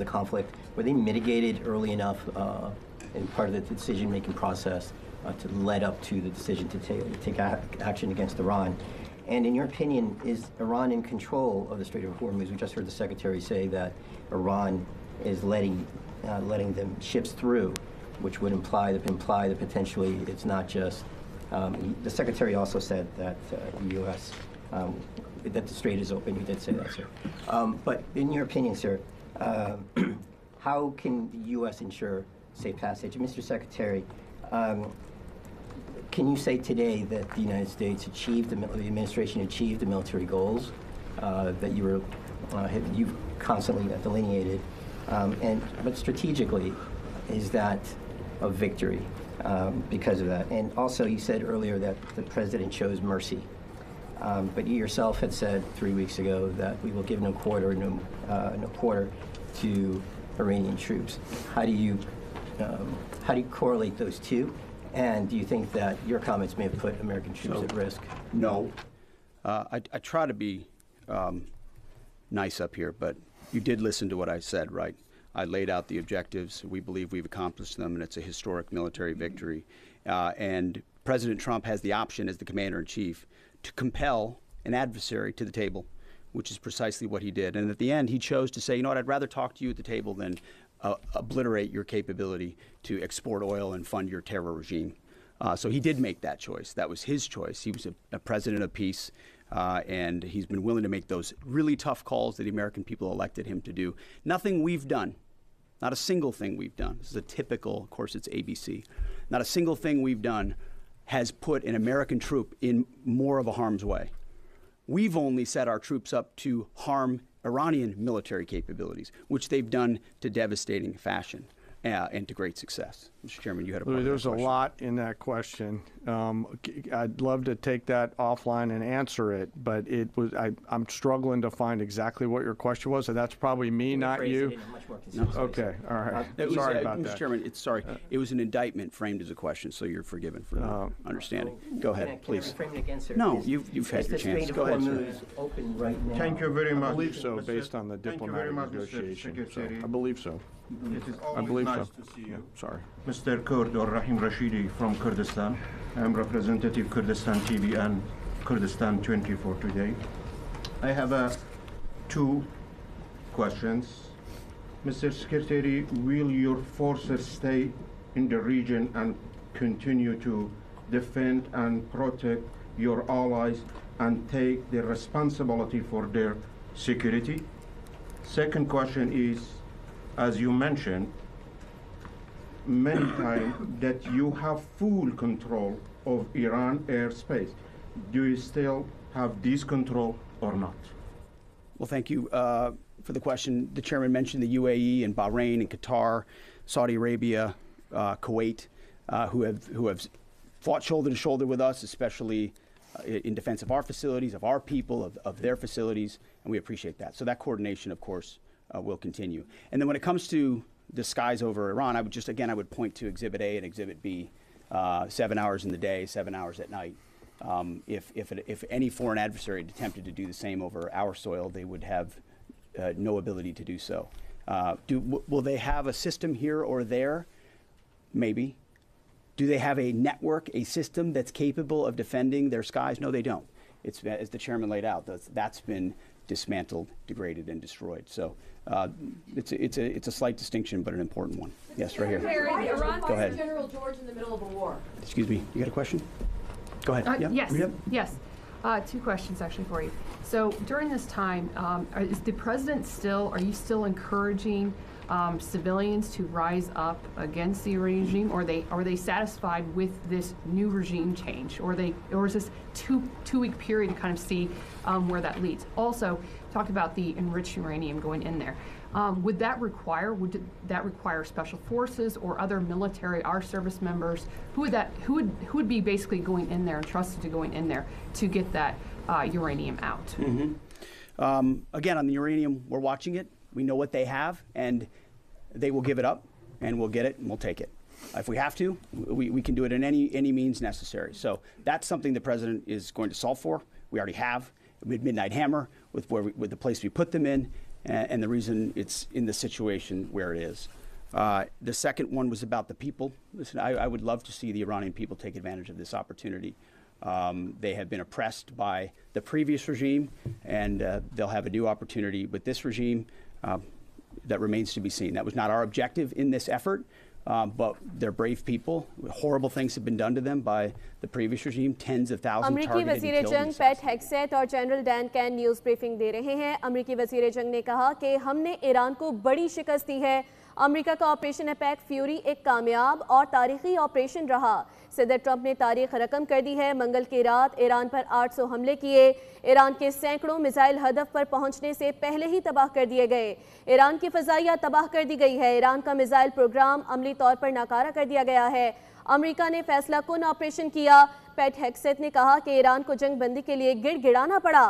the conflict, were they mitigated early enough in part of the decision-making process to lead up to the decision to take action against Iran? And in your opinion, is Iran in control of the Strait of Hormuz? We just heard the Secretary say that Iran is letting them ships through, which would imply that potentially it's not just. The Secretary also said that the U.S. That the strait is open. He did say that, sir. But in your opinion, sir, how can the U.S. ensure safe passage? Mr. Secretary, can you say today that the United States achieved, the administration achieved the military goals that you've constantly delineated? But strategically, is that a victory because of that? And also, you said earlier that the president chose mercy. But you yourself had said 3 weeks ago that we will give no quarter to Iranian troops. How do you correlate those two? And do you think that your comments may have put American troops at risk? No. I try to be nice up here, but you did listen to what I said, right? I laid out the objectives. We believe we've accomplished them, and it's a historic military victory. And President Trump has the option as the commander-in-chief to compel an adversary to the table, which is precisely what he did. And at the end, he chose to say, you know what, I'd rather talk to you at the table than obliterate your capability to export oil and fund your terror regime. So he did make that choice. That was his choice. He was a president of peace, and he's been willing to make those really tough calls that the American people elected him to do. Nothing we've done, not a single thing we've done. This is a typical, of course, it's ABC. Not a single thing we've done has put an American troop in more of a harm's way. We've only set our troops up to harm Iranian military capabilities, which they've done to devastating fashion and to great success. Mr. Chairman, you had a part of that There's a question. lot in that question. I'd love to take that offline and answer it, but I'm struggling to find exactly what your question was, and that's probably me, not you. Okay, all right. Sorry about that. Mr. Chairman, it was an indictment framed as a question, so you're forgiven for not understanding. Go ahead, please. No, you've had your chance. Go ahead, sir. Open right now? Thank you very much. I believe so, based on the diplomatic negotiation. So I believe so. It is I always believe nice so. to see Yeah, you. sorry. Mr. Kurd or Rahim Rashidi from Kurdistan. I am representative Kurdistan TV and Kurdistan 24 today. I have two questions. Mr. Secretary, will your forces stay in the region and continue to defend and protect your allies and take the responsibility for their security? Second question is, as you mentioned many times, that you have full control of Iran airspace. Do you still have this control or not? Well, thank you for the question. The chairman mentioned the UAE and Bahrain and Qatar, Saudi Arabia, Kuwait, who have fought shoulder to shoulder with us, especially in defense of our facilities, of our people, of their facilities, and we appreciate that. So that coordination, of course, will continue. And then when it comes to the skies over Iran, I would point to Exhibit A and Exhibit B, 7 hours in the day, 7 hours at night. If any foreign adversary had attempted to do the same over our soil, they would have no ability to do so. Will they have a system here or there? Maybe. Do they have a network, a system that's capable of defending their skies? No, they don't. It's, as the chairman laid out, that's been dismantled, degraded, and destroyed. So it's a slight distinction, but an important one. Yes, right here. Go ahead. General George in the middle of a war. Excuse me. You got a question? Go ahead. Yes. Two questions actually for you. So during this time, is the president are you still encouraging civilians to rise up against the Iranian regime, or are they satisfied with this new regime change, or is this two-week period to kind of see where that leads? Also, talked about the enriched uranium going in there. Would that require special forces or other military, our service members? Who would be basically going in there and trusted to going in there to get that uranium out? Mm-hmm. Again, on the uranium, we're watching it. We know what they have, and they will give it up, and we'll get it, and we'll take it. If we have to, we can do it in any means necessary. So that's something the president is going to solve for. We already have with Midnight Hammer, with the place we put them in. and the reason it's in the situation where it is. The second one was about the people. Listen, I would love to see the Iranian people take advantage of this opportunity. They have been oppressed by the previous regime, and they'll have a new opportunity with this regime that remains to be seen. That was not our objective in this effort, but they're brave people. Horrible things have been done to them by the previous regime. Tens of thousands अमरीकी targeted and वज़ीर killed. जंग Pete Hegseth और general Dan Caine news briefing दे रहे हैं। अमरीकी वज़ीर जंग ने कहा कि हमने ईरान को बड़ी शिकस्त दी है। अमेरिका का ऑपरेशन अपैक फ्यूरी एक कामयाब और तारीखी ऑपरेशन रहा। सदर ट्रंप ने तारीख रकम कर दी है। मंगल की रात ईरान पर 800 हमले किए। ईरान के सैकड़ों मिसाइल हदफ पर पहुंचने से पहले ही तबाह कर दिए गए। ईरान की फ़ज़ाइया तबाह कर दी गई है। ईरान का मिसाइल प्रोग्राम अमली तौर पर नाकारा कर दिया गया है। अमेरिका ने फैसला कुन ऑपरेशन किया। पैट हेग्सेट ने कहा कि ईरान को जंग बंदी के लिए गिड़गिड़ाना पड़ा।